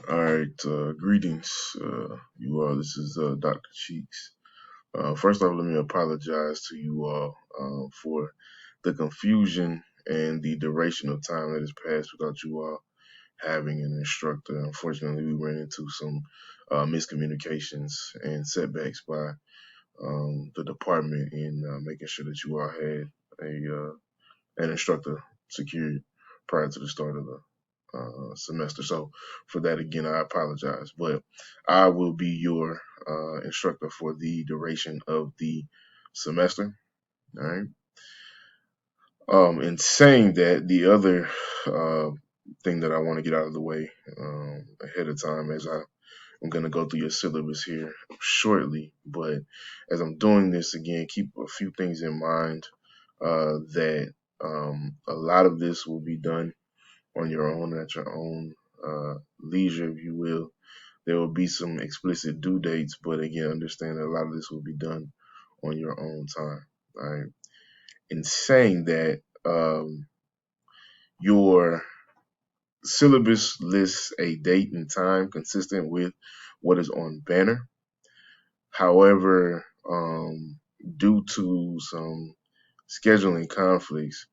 All right, greetings, you all. This is Dr. Cheeks. First off, let me apologize to you all for the confusion and the duration of time that has passed without you all having an instructor. Unfortunately, we ran into some miscommunications and setbacks by the department in making sure that you all had an instructor secured prior to the start of the semester. So for that, again, I apologize, but I will be your instructor for the duration of the semester. All right. In saying that, the other thing that I want to get out of the way ahead of time, as I'm going to go through your syllabus here shortly, but as I'm doing this again, keep a few things in mind that a lot of this will be done on your own at your own leisure, if you will. There will be some explicit due dates, but again, understand that a lot of this will be done on your own time. All right. In saying that, your syllabus lists a date and time consistent with what is on banner. However, due to some scheduling conflicts,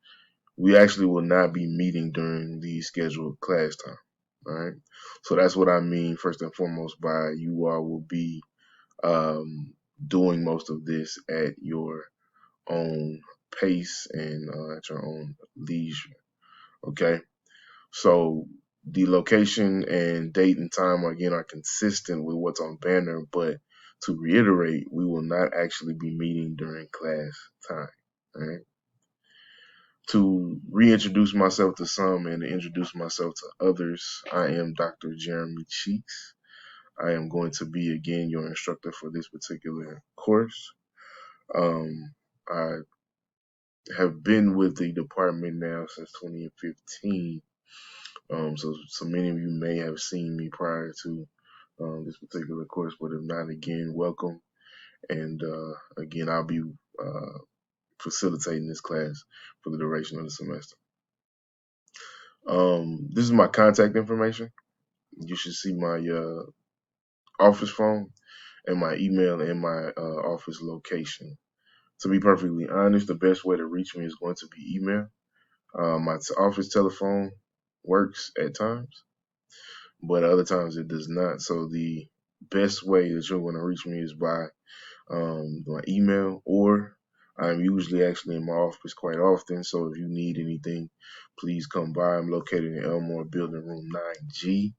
we actually will not be meeting during the scheduled class time. All right. So that's what I mean, first and foremost, by you all will be doing most of this at your own pace and at your own leisure. Okay. So the location and date and time again are consistent with what's on banner, but to reiterate, we will not actually be meeting during class time. All right. To reintroduce myself to some and to introduce myself to others, I am Dr. Jeremy Cheeks. I am going to be again your instructor for this particular course. I have been with the department now since 2015. So many of you may have seen me prior to this particular course, but if not, again, welcome. And again, I'll be facilitating this class for the duration of the semester. This is my contact information. You should see my office phone and my email and my office location. To be perfectly honest, the best way to reach me is going to be email. My office telephone works at times, but other times it does not. So the best way that you're going to reach me is by my email, or I'm usually actually in my office quite often. So if you need anything, please come by. I'm located in Elmore Building Room 9G.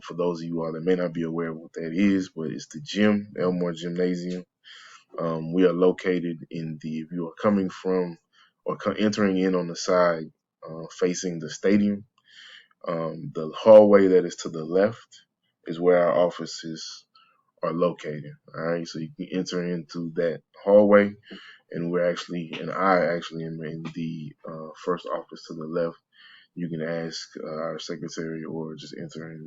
For those of you all that may not be aware of what that is, but it's the gym, Elmore Gymnasium. We are located if you are coming from or entering in on the side facing the stadium, the hallway that is to the left is where our offices are located. All right, so you can enter into that hallway, and I actually am in the first office to the left. You can ask our secretary or just enter, and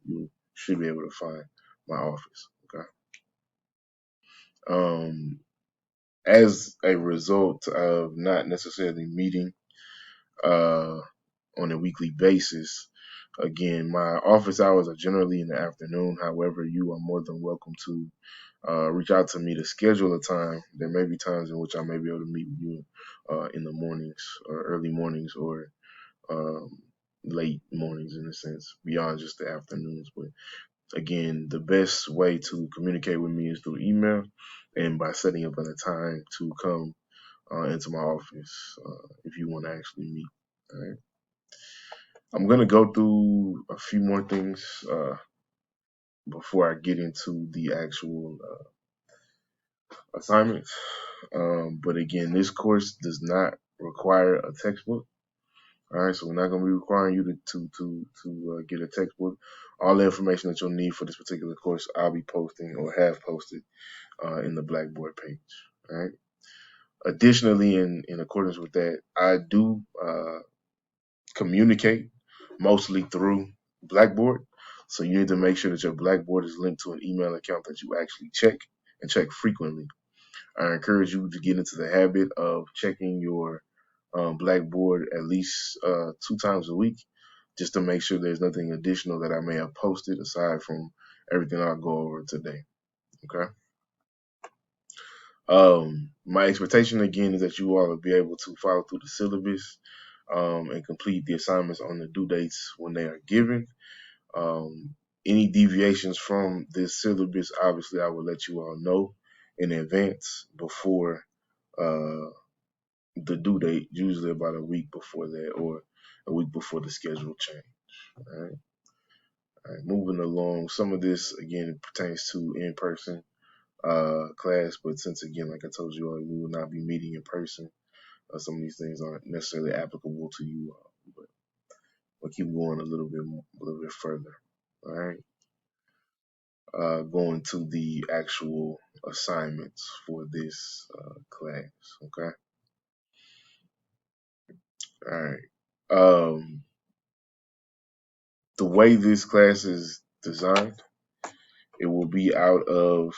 you should be able to find my office. Okay. Um, as a result of not necessarily meeting on a weekly basis, again, my office hours are generally in the afternoon. However, you are more than welcome to reach out to me to schedule a time. There may be times in which I may be able to meet with you in the mornings or early mornings or um, late mornings in a sense, beyond just the afternoons. But again, the best way to communicate with me is through email and by setting up a time to come into my office if you want to actually meet. All right. I'm going to go through a few more things before I get into the actual assignments. But again, this course does not require a textbook. All right, so we're not going to be requiring you to get a textbook. All the information that you'll need for this particular course, I'll be posting or have posted in the Blackboard page. All right. Additionally, in accordance with that, I do communicate mostly through Blackboard. So you need to make sure that your Blackboard is linked to an email account that you actually check and check frequently. I encourage you to get into the habit of checking your Blackboard at least 2 times a week. just to make sure there's nothing additional that I may have posted aside from everything I'll go over today. Okay. My expectation again is that you all will be able to follow through the syllabus and complete the assignments on the due dates when they are given. Any deviations from this syllabus, obviously, I will let you all know in advance before uh, the due date, usually about a week before that or a week before the schedule change. All right. All right. Moving along, some of this again pertains to in-person class, but since again, like I told you all, we will not be meeting in person. Some of these things aren't necessarily applicable to you all, but we'll keep going a little bit further. All right. Going to the actual assignments for this class. Okay. All right. The way this class is designed, it will be out of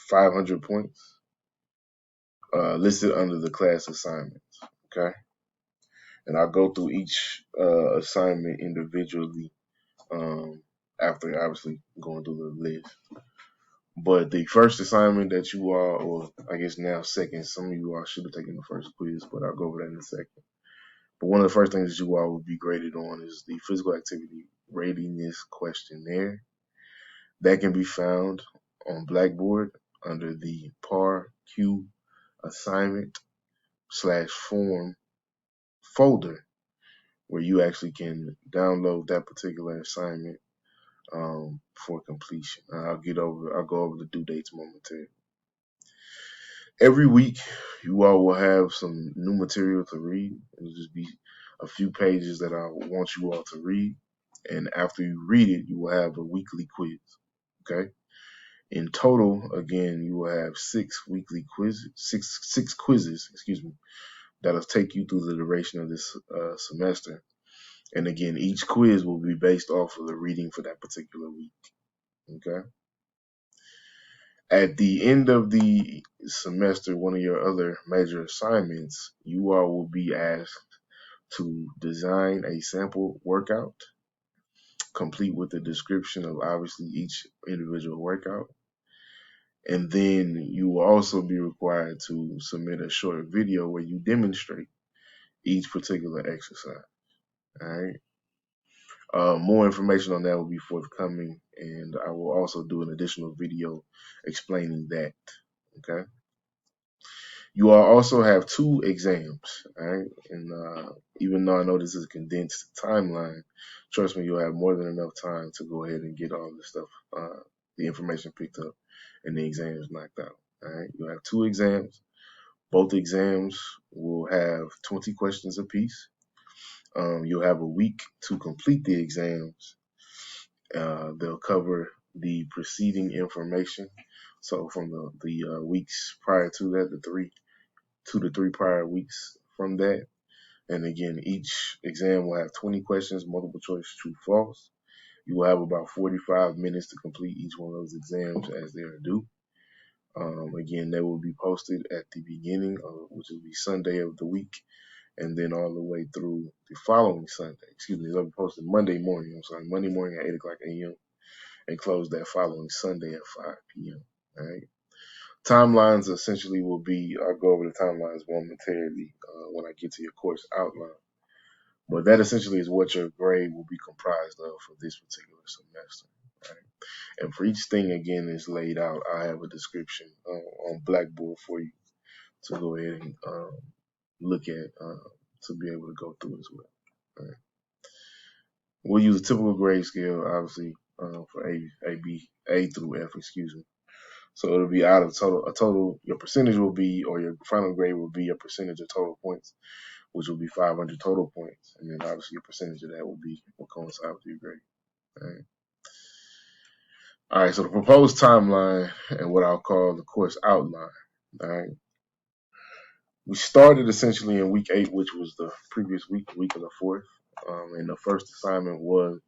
500 points listed under the class assignments. Okay. And I'll go through each assignment individually after obviously going through the list. But the first assignment that you all, or I guess now second, some of you all should have taken the first quiz, but I'll go over that in a second. But one of the first things that you all will be graded on is the physical activity readiness questionnaire. That can be found on Blackboard under the PAR Q assignment / form folder, where you actually can download that particular assignment for completion. I'll go over the due dates momentarily. Every week, you all will have some new material to read. It'll just be a few pages that I want you all to read. And after you read it, you will have a weekly quiz. Okay. In total, again, you will have six quizzes, that'll take you through the duration of this semester. And again, each quiz will be based off of the reading for that particular week. Okay. At the end of the semester, one of your other major assignments, you all will be asked to design a sample workout, complete with a description of obviously each individual workout. And then you will also be required to submit a short video where you demonstrate each particular exercise. All right. More information on that will be forthcoming, and I will also do an additional video explaining that. Okay. You all also have 2 exams, all right? And even though I know this is a condensed timeline, trust me, you'll have more than enough time to go ahead and get all the stuff, the information picked up, and the exams knocked out. All right. You'll have 2 exams. Both exams will have 20 questions apiece. You'll have a week to complete the exams. They'll cover the preceding information. So from the weeks prior to that, the 2 to 3 prior weeks from that. And again, each exam will have 20 questions, multiple choice, true, false. You will have about 45 minutes to complete each one of those exams as they are due. Again, they will be posted at the beginning, which will be Sunday of the week, and then all the way through the following Sunday. They'll be posted Monday morning. Monday morning at 8 o'clock a.m. and close that following Sunday at 5 p.m. All right. Timelines essentially will be, I'll go over the timelines momentarily when I get to your course outline. But that essentially is what your grade will be comprised of for this particular semester. Right? And for each thing, again, is laid out. I have a description on Blackboard for you to go ahead and look at to be able to go through as well. Right? We'll use a typical grade scale, obviously, for A through F, So it'll be out of total, your percentage will be, or your final grade will be your percentage of total points, which will be 500 total points. And then obviously your percentage of that will coincide with your grade. All right, so the proposed timeline and what I'll call the course outline. All right. We started essentially in week 8, which was the previous week of the 4th. And the first assignment was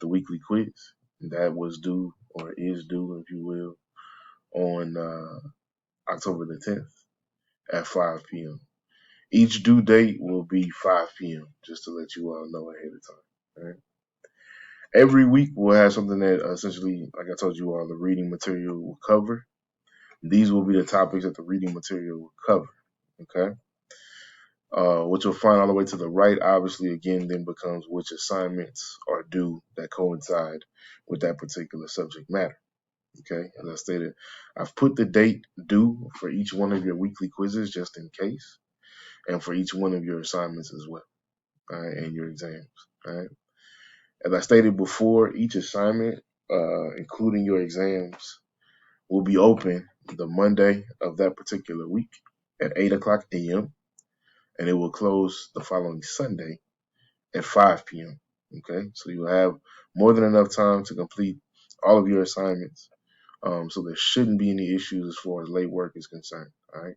the weekly quiz. That was due, or is due, if you will, on October the 10th at 5 p.m. Each due date will be 5 p.m., just to let you all know ahead of time. All right? Every week we'll have something that essentially, like I told you all, the reading material will cover. These will be the topics that the reading material will cover. Okay. What you'll find all the way to the right, obviously, again, then becomes which assignments are due that coincide with that particular subject matter. Okay, as I stated, I've put the date due for each one of your weekly quizzes just in case, and for each one of your assignments as well, all right, and your exams. All right. As I stated before, each assignment, including your exams, will be open the Monday of that particular week at 8 o'clock a.m., and it will close the following Sunday at 5 p.m. Okay, so you have more than enough time to complete all of your assignments. So there shouldn't be any issues as far as late work is concerned. All right.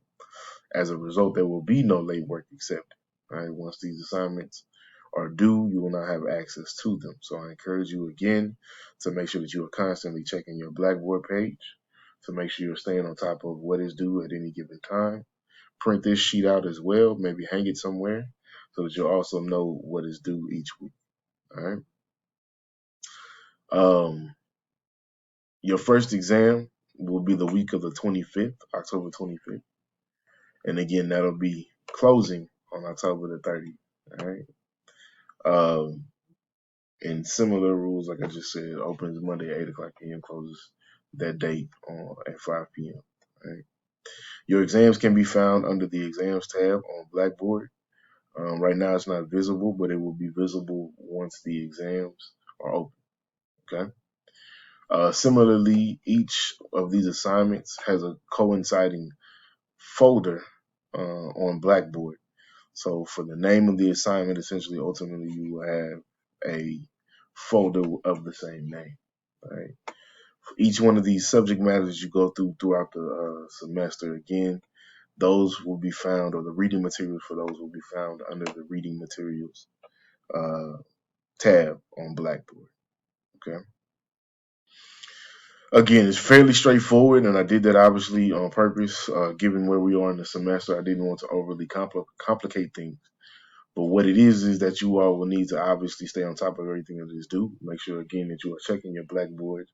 As a result, there will be no late work accepted. All right. Once these assignments are due, you will not have access to them. So I encourage you again to make sure that you are constantly checking your Blackboard page to make sure you're staying on top of what is due at any given time. Print this sheet out as well. Maybe hang it somewhere so that you'll also know what is due each week. All right. Um, your first exam will be the week of the 25th, October 25th. And again, that'll be closing on October the 30th. All right. Um, and similar rules, like I just said, opens Monday at 8 o'clock p.m., closes that date at 5 p.m. All right. Your exams can be found under the exams tab on Blackboard. Right now, it's not visible, but it will be visible once the exams are open. Okay. Similarly, each of these assignments has a coinciding folder on Blackboard. So for the name of the assignment, essentially, ultimately, you will have a folder of the same name. Right. For each one of these subject matters you go through throughout the semester, again, those will be found, or the reading materials for those will be found under the reading materials tab on Blackboard. Okay. Again, it's fairly straightforward, and I did that obviously on purpose. Given where we are in the semester, I didn't want to overly complicate things. But what it is that you all will need to obviously stay on top of everything that is due. Make sure again that you are checking your Blackboard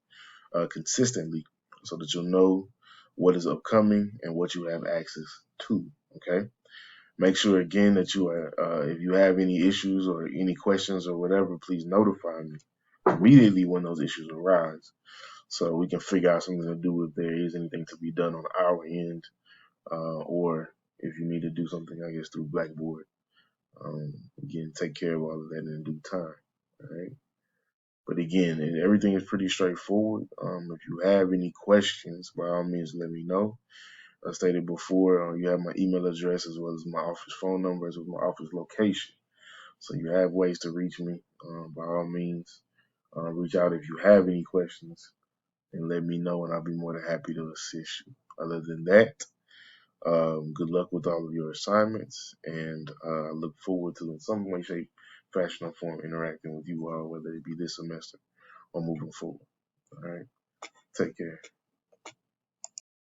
consistently, so that you'll know what is upcoming and what you have access to. Okay. Make sure again that you are, if you have any issues or any questions or whatever, please notify me immediately when those issues arise, so we can figure out something to do if there is anything to be done on our end, or if you need to do something, I guess, through Blackboard. Again, take care of all of that in due time. All right. But again, everything is pretty straightforward. If you have any questions, by all means, let me know. I stated before, you have my email address as well as my office phone number as well as my office location. So you have ways to reach me. By all means, reach out if you have any questions and let me know, and I'll be more than happy to assist you. Other than that, good luck with all of your assignments, and I look forward to, in some way, shape, fashion, or form, interacting with you all, whether it be this semester or moving forward. All right. Take care.